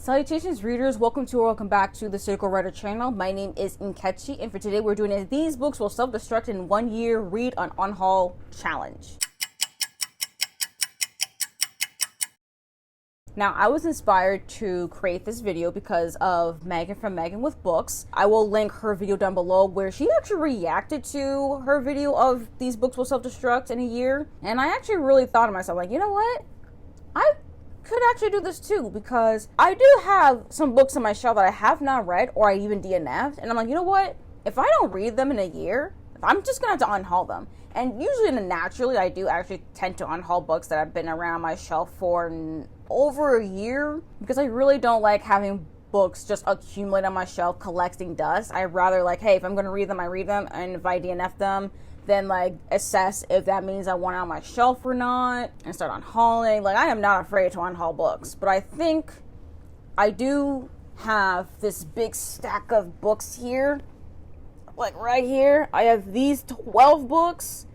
Salutations readers, welcome to or welcome back to the Circle Writer channel. My name is Nkechi, and for today we're doing these books will self-destruct in 1 year read on Unhaul challenge. Now, I was inspired to create this video because of Megan from Megan with Books. I will link her video down below where she actually reacted to her video of these books will self-destruct in a year. And I actually really thought to myself, like, you know what? I could actually do this too, because I do have some books on my shelf that I have not read or I even DNF'd. And I'm like, you know what? If I don't read them in a year, I'm just going to have to unhaul them. And usually, naturally, I do actually tend to unhaul books that have been around my shelf for over a year, because I really don't like having books just accumulate on my shelf collecting dust. I rather like, hey, if I'm going to read them, I read them, and if I DNF them, then like assess if that means I want it on my shelf or not and start unhauling. Like, I am not afraid to unhaul books, but I think I do have this big stack of books here. Like right here, I have these 12 books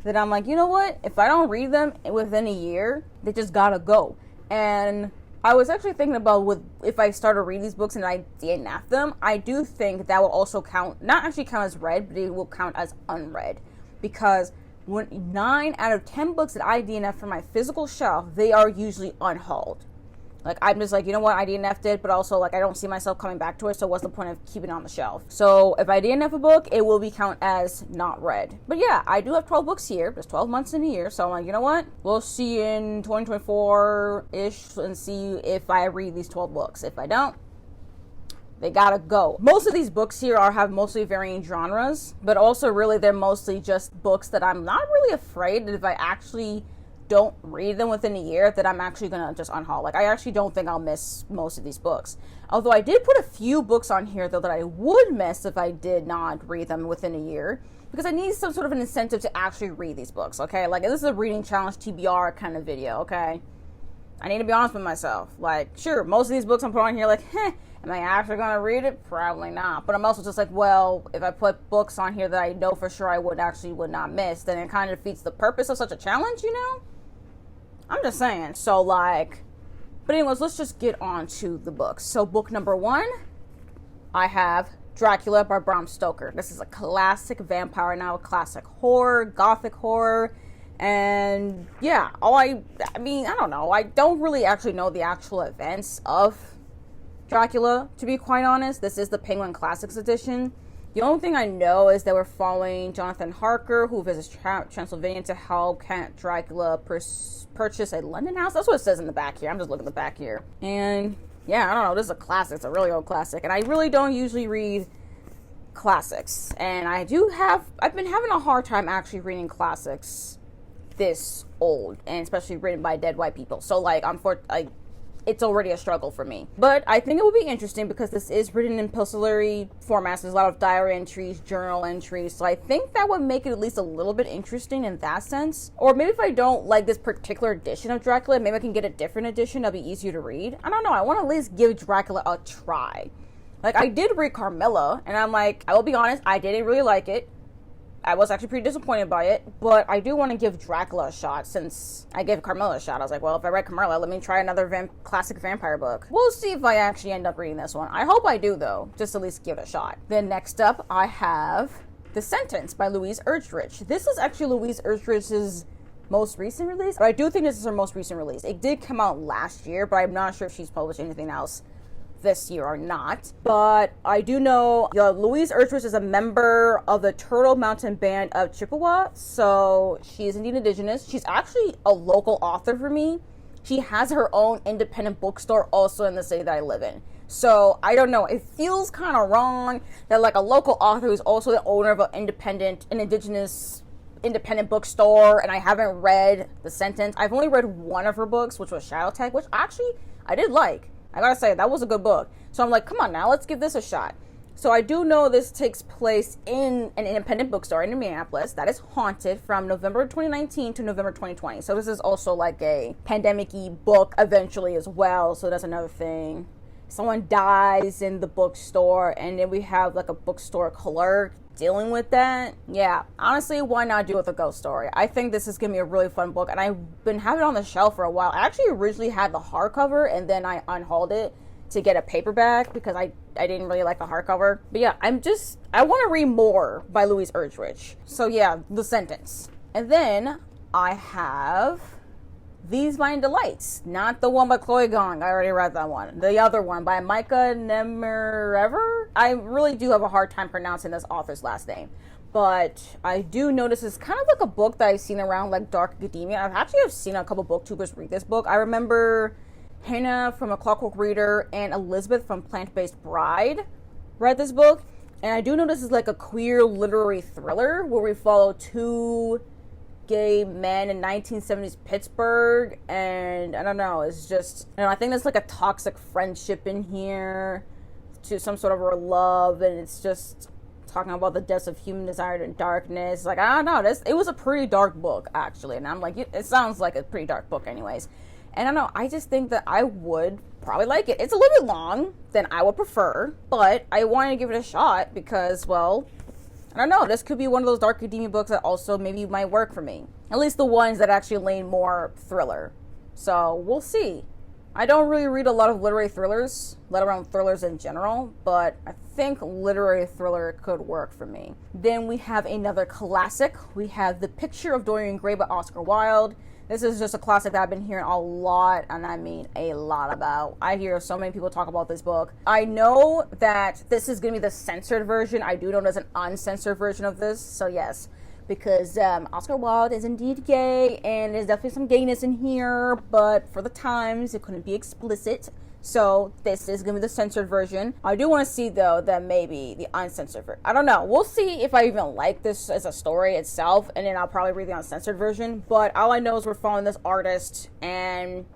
that I'm like, you know what? If I don't read them within a year, they just gotta go. And I was actually thinking about if I start to read these books and I DNF them, I do think that will also count, not actually count as read, but it will count as unread. Because when 9 out of 10 books that I DNF from my physical shelf, they are usually unhauled. Like, I'm just like, you know what, I DNF'd it, but also, like, I don't see myself coming back to it, so what's the point of keeping it on the shelf? So, if I DNF a book, it will be count as not read. But yeah, I do have 12 books here. There's 12 months in a year, so I'm like, you know what? We'll see in 2024-ish and see if I read these 12 books. If I don't, they gotta go. Most of these books here have mostly varying genres, but also really they're mostly just books that I'm not really afraid that if I actually don't read them within a year, that I'm actually gonna just unhaul. Like, I actually don't think I'll miss most of these books. Although I did put a few books on here though that I would miss if I did not read them within a year, because I need some sort of an incentive to actually read these books, okay? Like, this is a reading challenge TBR kind of video, okay? I need to be honest with myself. Like, sure, most of these books I'm putting on here, like, am I actually gonna read it? Probably not. But I'm also just like, well, if I put books on here that I know for sure I would not miss, then it kind of defeats the purpose of such a challenge, you know? I'm just saying. So, like, but anyways, let's just get on to the books. So, book number 1, I have Dracula by Bram Stoker. This is a classic vampire novel, classic horror, Gothic horror. And yeah, I mean, I don't know. I don't really actually know the actual events of Dracula, to be quite honest. This is the Penguin Classics edition. The only thing I know is that we're following Jonathan Harker, who visits Transylvania to help Count Dracula purchase a London house. That's what it says in the back here. I'm just looking at the back here. And yeah, I don't know. This is a classic. It's a really old classic. And I really don't usually read classics. And I've been having a hard time actually reading classics this old, and especially written by dead white people. So, like, it's already a struggle for me. But I think it will be interesting because this is written in epistolary formats. There's a lot of diary entries, journal entries. So I think that would make it at least a little bit interesting in that sense. Or maybe if I don't like this particular edition of Dracula, maybe I can get a different edition that'll be easier to read. I don't know. I want to at least give Dracula a try. Like, I did read Carmilla, and I'm like, I will be honest, I didn't really like it. I was actually pretty disappointed by it, but I do want to give Dracula a shot since I gave Carmilla a shot. I was like, well, if I read Carmilla, let me try another classic vampire book. We'll see if I actually end up reading this one. I hope I do, though, just at least give it a shot. Then next up, I have The Sentence by Louise Erdrich. This is actually Louise Erdrich's most recent release, but I do think this is her most recent release. It did come out last year, but I'm not sure if she's published anything else this year or not. But I do know Louise Erdrich is a member of the Turtle Mountain Band of Chippewa, so she's indeed indigenous. She's actually a local author for me. She has her own independent bookstore also in the city that I live in. So I don't know, it feels kind of wrong that like a local author who's also the owner of an indigenous independent bookstore, and I haven't read The Sentence. I've only read one of her books, which was Shadow Tech, which actually I did like. I gotta say, that was a good book. So I'm like, come on now, let's give this a shot. So I do know this takes place in an independent bookstore in Minneapolis that is haunted from November 2019 to November 2020. So this is also like a pandemic-y book eventually as well. So that's another thing. Someone dies in the bookstore, and then we have like a bookstore clerk dealing with that. Yeah, honestly, why not do with a ghost story? I think this is gonna be a really fun book, and I've been having it on the shelf for a while. I actually originally had the hardcover, and then I unhauled it to get a paperback because I didn't really like the hardcover. But yeah, I want to read more by Louise Erdrich. So yeah, The Sentence. And then I have These Mind Delights. Not the one by Chloe Gong. I already read that one. The other one by Micah Nemirever. I really do have a hard time pronouncing this author's last name. But I do notice it's kind of like a book that I've seen around like dark academia. I've seen a couple booktubers read this book. I remember Hannah from A Clockwork Reader and Elizabeth from Plant-Based Bride read this book. And I do notice it's like a queer literary thriller where we follow two gay men in 1970s Pittsburgh. And I don't know, it's just, I think there's like a toxic friendship in here to some sort of love. And it's just talking about the depths of human desire and darkness. Like, I don't know, it was a pretty dark book, actually. And I'm like, it sounds like a pretty dark book anyways. And I don't know, I just think that I would probably like it. It's a little bit long than I would prefer, but I wanted to give it a shot because, well, I don't know, this could be one of those dark academia books that also maybe might work for me. At least the ones that actually lean more thriller. So, we'll see. I don't really read a lot of literary thrillers, let alone thrillers in general, but I think literary thriller could work for me. Then we have another classic. We have The Picture of Dorian Gray by Oscar Wilde. This is just a classic that I've been hearing a lot, and I mean a lot about. I hear so many people talk about this book. I know that this is going to be the censored version. I do know there's an uncensored version of this, so yes. Because Oscar Wilde is indeed gay, and there's definitely some gayness in here, but for the times, it couldn't be explicit. So this is going to be the censored version. I do want to see, though, that maybe the uncensored version. I don't know. We'll see if I even like this as a story itself, and then I'll probably read the uncensored version. But all I know is we're following this artist, and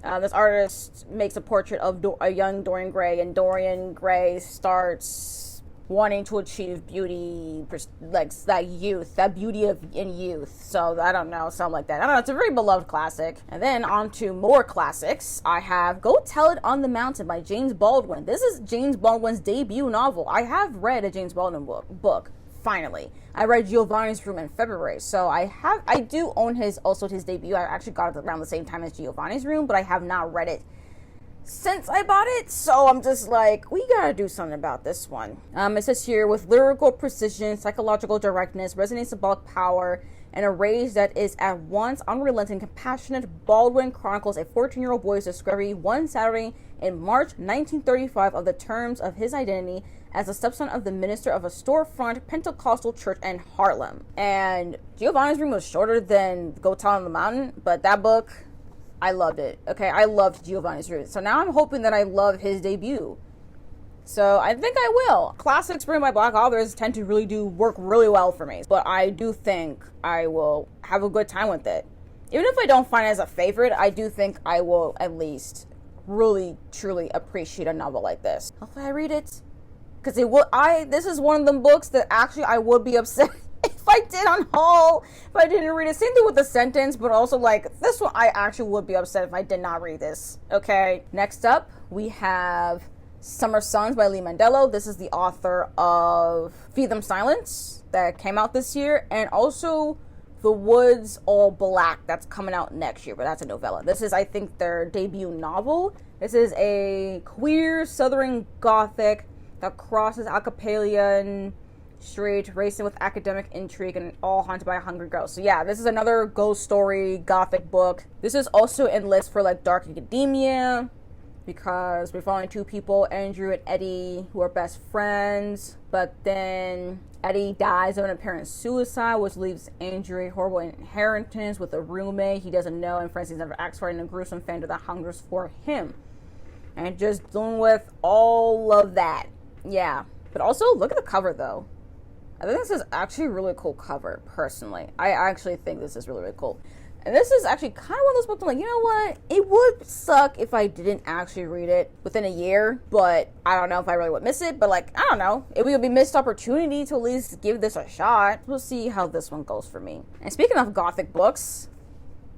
this artist makes a portrait of a young Dorian Gray, and Dorian Gray starts wanting to achieve beauty, like that beauty in youth. So I don't know, something like that. I don't know, it's a very beloved classic. And then on to more classics. I have Go Tell It on the Mountain by James Baldwin. This is James Baldwin's debut novel. I have read a James Baldwin book, finally. I read Giovanni's Room in February, so I do own his debut. I actually got it around the same time as Giovanni's Room, but I have not read it since I bought it, so I'm just like, we gotta do something about this one. It says here, with lyrical precision, psychological directness, resonant symbolic power, and a rage that is at once unrelenting, compassionate, Baldwin chronicles a 14-year-old boy's discovery one Saturday in March 1935 of the terms of his identity as the stepson of the minister of a storefront Pentecostal church in Harlem. And Giovanni's Room was shorter than Go Tell It on the Mountain, but that book, I loved it. Okay, I loved Giovanni's Room. So now I'm hoping that I love his debut. So I think I will. Classics written by Black authors tend to work really well for me. But I do think I will have a good time with it. Even if I don't find it as a favorite, I do think I will at least really, truly appreciate a novel like this. Hopefully I read it. Because this is one of them books that actually I would be upset if I did Unhaul, if I didn't read it. Same thing with The Sentence, but also like this one, I actually would be upset if I did not read this. Okay, next up we have Summer Suns by Lee Mandello. This is the author of Feed Them Silence that came out this year, and also The Woods All Black that's coming out next year, but that's a novella. This is, I think, their debut novel. This is a queer Southern Gothic that crosses Acapullian Street, racing with academic intrigue, and all haunted by a hungry ghost. So yeah, this is another ghost story Gothic book. This is also in list for like dark academia because we're following two people, Andrew and Eddie, who are best friends. But then Eddie dies of an apparent suicide, which leaves Andrew a horrible inheritance with a roommate he doesn't know, and Francie's never asked for, and a gruesome family that hungers for him. And just dealing with all of that. Yeah. But also, look at the cover though. I think this is actually a really cool cover, personally. I actually think this is really, really cool. And this is actually kind of one of those books I'm like, you know what? It would suck if I didn't actually read it within a year, but I don't know if I really would miss it. But like, I don't know. It would be a missed opportunity to at least give this a shot. We'll see how this one goes for me. And speaking of Gothic books,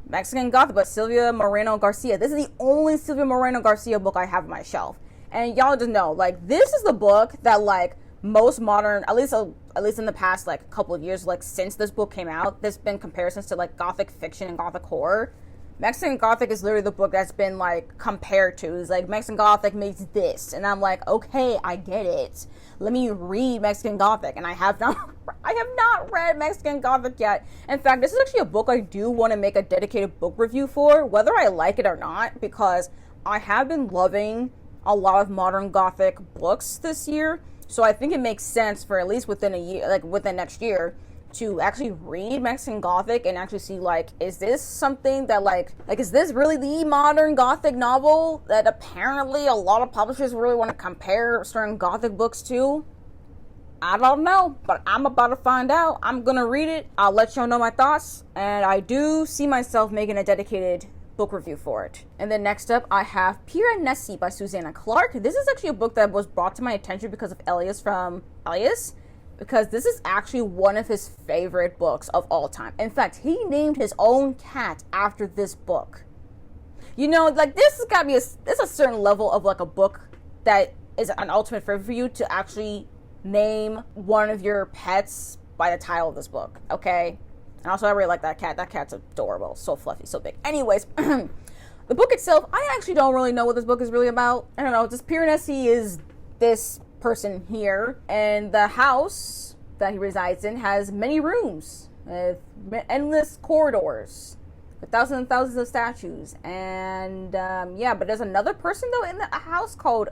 Mexican Gothic by Silvia Moreno Garcia. This is the only Silvia Moreno Garcia book I have on my shelf. And y'all just know, like, this is the book that, like, most modern, at least in the past like couple of years, like since this book came out, there's been comparisons to like Gothic fiction and Gothic horror. Mexican Gothic is literally the book that's been like compared to. It's like Mexican Gothic makes this, and I'm like, okay, I get it. Let me read Mexican Gothic, and I have not read Mexican Gothic yet. In fact, this is actually a book I do want to make a dedicated book review for, whether I like it or not, because I have been loving a lot of modern Gothic books this year. So I think it makes sense for at least within a year, like within next year, to actually read Mexican Gothic and actually see, like, is this something that, like, is this really the modern Gothic novel that apparently a lot of publishers really want to compare certain Gothic books to? I don't know, but I'm about to find out. I'm gonna read it. I'll let y'all know my thoughts, and I do see myself making a dedicated book review for it. And then next up, I have Piranesi by Susanna Clark. This is actually a book that was brought to my attention because of Elias from Elias, because this is actually one of his favorite books of all time. In fact, he named his own cat after this book. You know, like, this has got to be there's a certain level of, like, a book that is an ultimate favorite for you to actually name one of your pets by the title of this book, okay? And also, I really like that cat. That cat's adorable. So fluffy, so big. Anyways, the book itself, I actually don't really know what this book is really about. I don't know. This Piranesi is this person here, and the house that he resides in has many rooms with endless corridors with thousands and thousands of statues. And yeah, but there's another person though in the house called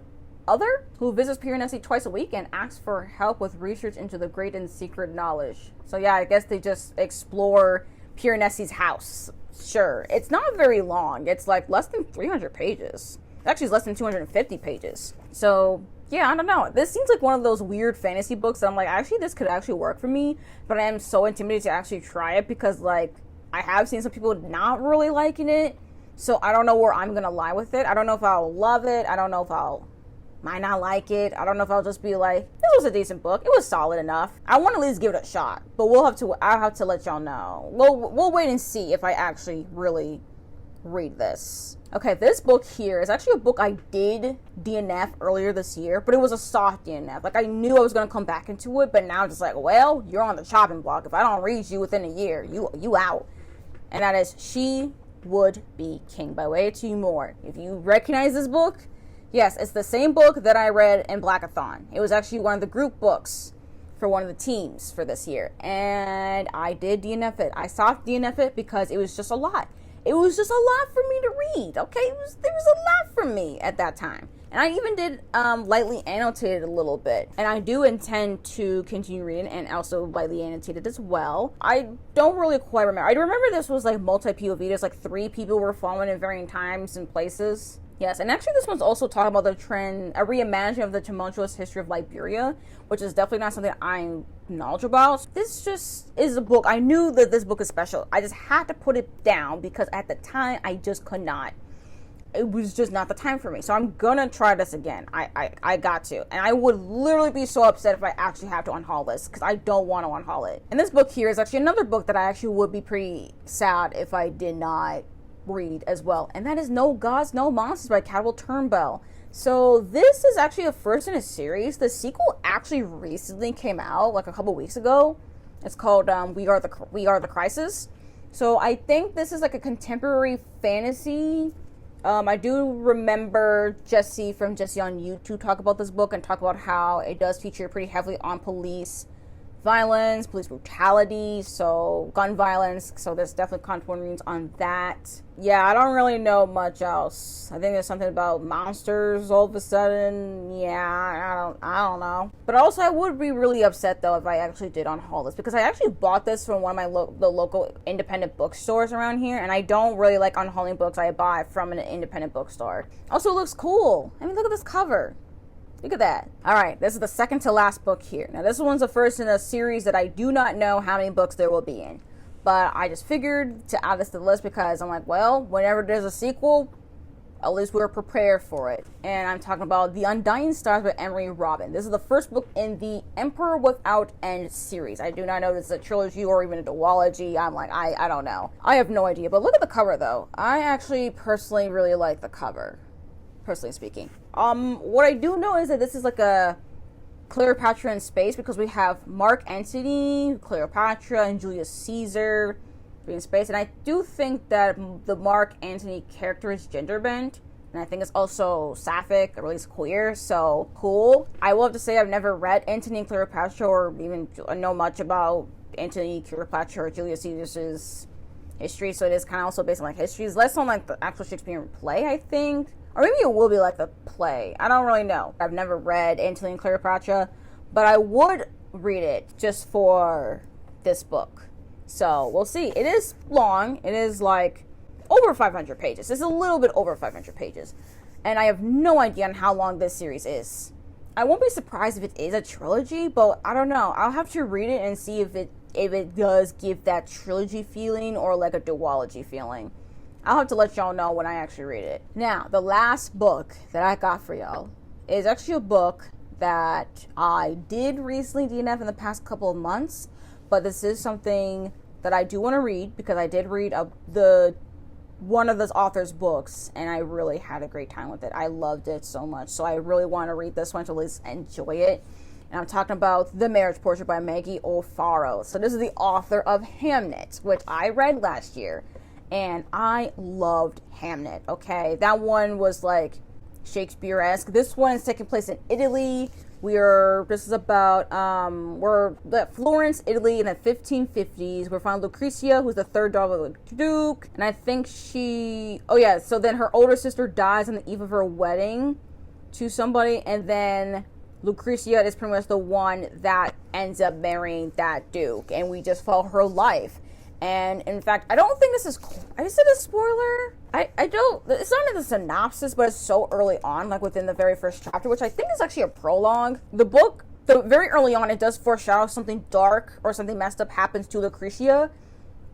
Other, who visits Piranesi twice a week and asks for help with research into the great and secret knowledge. So yeah, I guess they just explore Piranesi's house. Sure, it's not very long. It's like less than 300 pages. Actually, it's less than 250 pages. So yeah, I don't know. This seems like one of those weird fantasy books that I'm like, actually, this could actually work for me. But I am so intimidated to actually try it because, like, I have seen some people not really liking it. So I don't know where I'm going to lie with it. I don't know if I'll love it. I don't know if might not like it. I don't know if I'll just be like, this was a decent book. It was solid enough. I want to at least give it a shot. But I'll have to let y'all know. We'll wait and see if I actually really read this. Okay, this book here is actually a book I did DNF earlier this year, but it was a soft DNF. Like, I knew I was going to come back into it, but now I'm just like, well, you're on the chopping block. If I don't read you within a year, you out. And that is She Would Be King by Way to More. If you recognize this book, yes, it's the same book that I read in Blackathon. It was actually one of the group books for one of the teams for this year, and I did DNF it. I soft DNF it because it was just a lot. It was just a lot for me to read, okay? There was a lot for me at that time. And I even did lightly annotate it a little bit. And I do intend to continue reading and also lightly annotate it as well. I don't really quite remember. I remember this was like multi-POV. There's like 3 people were following at varying times and places. Yes, and actually this one's also talking about a reimagining of the tumultuous history of Liberia, which is definitely not something I'm knowledgeable about. This just is a book. I knew that this book is special. I just had to put it down because at the time I just could not. It was just not the time for me. So I'm gonna try this again. I got to. And I would literally be so upset if I actually have to unhaul this because I don't want to unhaul it. And this book here is actually another book that I actually would be pretty sad if I did not read as well, and that is No Gods, No Monsters by Cadwell Turnbull. So this is actually a first in a series. The sequel actually recently came out like a couple weeks ago. It's called We Are the Crisis. So I think this is like a contemporary fantasy. I do remember Jesse from Jesse on YouTube talk about this book and talk about how it does feature pretty heavily on police violence, police brutality, so gun violence, so there's definitely content on that. Yeah, I don't really know much else. I think there's something about monsters all of a sudden. Yeah, I don't know. But also I would be really upset though if I actually did unhaul this, because I actually bought this from one of my the local independent bookstores around here, and I don't really like unhauling books I buy from an independent bookstore. Also, it looks cool. I mean, look at this cover. Look at that. All right, this is the second to last book here. Now, this one's the first in a series that I do not know how many books there will be in. But I just figured to add this to the list because I'm like, well, whenever there's a sequel, at least we're prepared for it. And I'm talking about The Undying Stars by Emery Robin. This is the first book in the Emperor Without End series. I do not know if it's a trilogy or even a duology. I'm like, I don't know. I have no idea. But look at the cover, though. I actually personally really like the cover, personally speaking. What I do know is that this is like a Cleopatra in space, because we have Marc Antony, Cleopatra, and Julius Caesar, in space. And I do think that the Marc Antony character is gender bent. And I think it's also sapphic, or at least queer, so cool. I will have to say I've never read Antony and Cleopatra, or even know much about Antony, Cleopatra, or Julius Caesar's history, so it is kind of also based on like history. It's less on like the actual Shakespearean play, I think. Or maybe it will be like the play. I don't really know. I've never read Antony and Cleopatra, but I would read it just for this book. So we'll see. It is long. It is like over 500 pages. It's a little bit over 500 pages. And I have no idea on how long this series is. I won't be surprised if it is a trilogy, but I don't know. I'll have to read it and see if it does give that trilogy feeling or like a duology feeling. I'll have to let y'all know when I actually read it. Now, the last book that I got for y'all is actually a book that I did recently DNF in the past couple of months, but this is something that I do want to read because I did read one of this author's books, and I really had a great time with it. I loved it so much, so I really want to read this one to at least enjoy it. And I'm talking about The Marriage Portrait by Maggie O'Farrell. So this is the author of Hamnet, which I read last year, and I loved Hamnet, okay? That one was like Shakespeare-esque. This one is taking place in Italy. This is about, we're at Florence, Italy in the 1550s. We're finding Lucrezia, who's the third daughter of the Duke. And I think so then her older sister dies on the eve of her wedding to somebody. And then Lucrezia is pretty much the one that ends up marrying that Duke. And we just follow her life. And in fact, I don't think this is, is it a spoiler? It's not in the synopsis, but it's so early on, like within the very first chapter, which I think is actually a prologue. The book, very early on, it does foreshadow something dark or something messed up happens to Lucrezia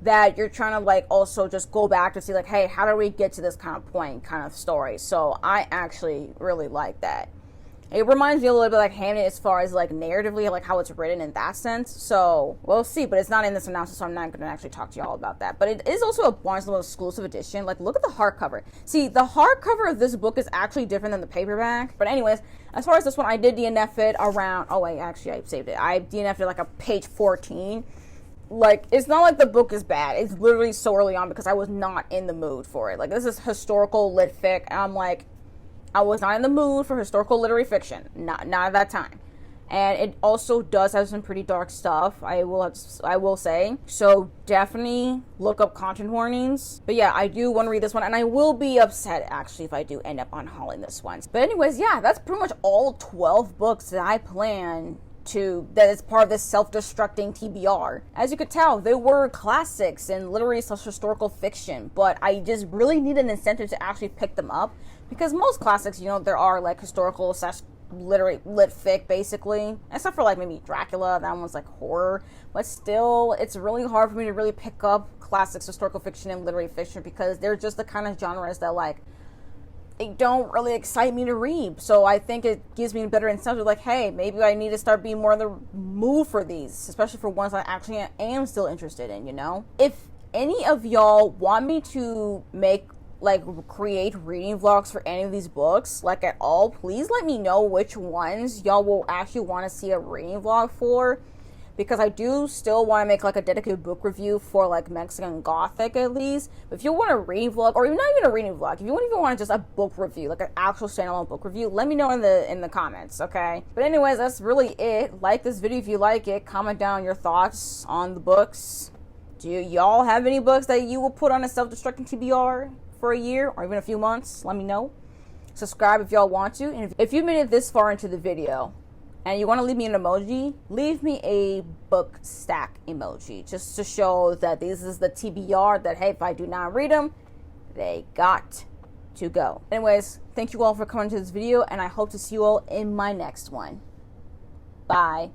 that you're trying to like also just go back to see like, hey, how do we get to this kind of point kind of story? So I actually really like that. It reminds me a little bit like Hamnet as far as like narratively, like how it's written in that sense. So we'll see, but it's not in this announcement, so I'm not going to actually talk to y'all about that. But it is also a Barnes & Noble exclusive edition. Like, look at the hardcover. See, the hardcover of this book is actually different than the paperback. But anyways, as far as this one, I did DNF it around, I saved it. I DNF'd it like a page 14. Like, it's not like the book is bad. It's literally so early on because I was not in the mood for it. Like, this is historical lit fic, and I'm like, I was not in the mood for historical literary fiction. Not at that time. And it also does have some pretty dark stuff, I will say. So definitely look up content warnings. But yeah, I do want to read this one, and I will be upset actually if I do end up unhauling this one. But anyways, yeah, that's pretty much all 12 books that I plan that is part of this self-destructing TBR. As you could tell, they were classics in literary historical fiction, but I just really need an incentive to actually pick them up, because most classics, there are like historical literary lit fic basically, except for like maybe Dracula. That one's like horror, but still it's really hard for me to really pick up classics, historical fiction, and literary fiction, because they're just the kind of genres that like they don't really excite me to read. So I think it gives me a better incentive, like, hey, maybe I need to start being more in the mood for these, especially for ones I actually am still interested in, If any of y'all want me to create reading vlogs for any of these books, like at all, please let me know which ones y'all will actually want to see a reading vlog for, because I do still want to make like a dedicated book review for like Mexican Gothic at least. But if you want a reading vlog, or even not even a reading vlog, if you even want just a book review, like an actual standalone book review, let me know in the comments, okay? But anyways, that's really it. Like this video if you like it. Comment down your thoughts on the books. Do y'all have any books that you will put on a self-destructing TBR for a year or even a few months? Let me know. Subscribe if y'all want to. And if you made it this far into the video and you want to leave me an emoji, leave me a book stack emoji, just to show that this is the TBR, that hey, if I do not read them, they got to go. Anyways, thank you all for coming to this video, and I hope to see you all in my next one. Bye.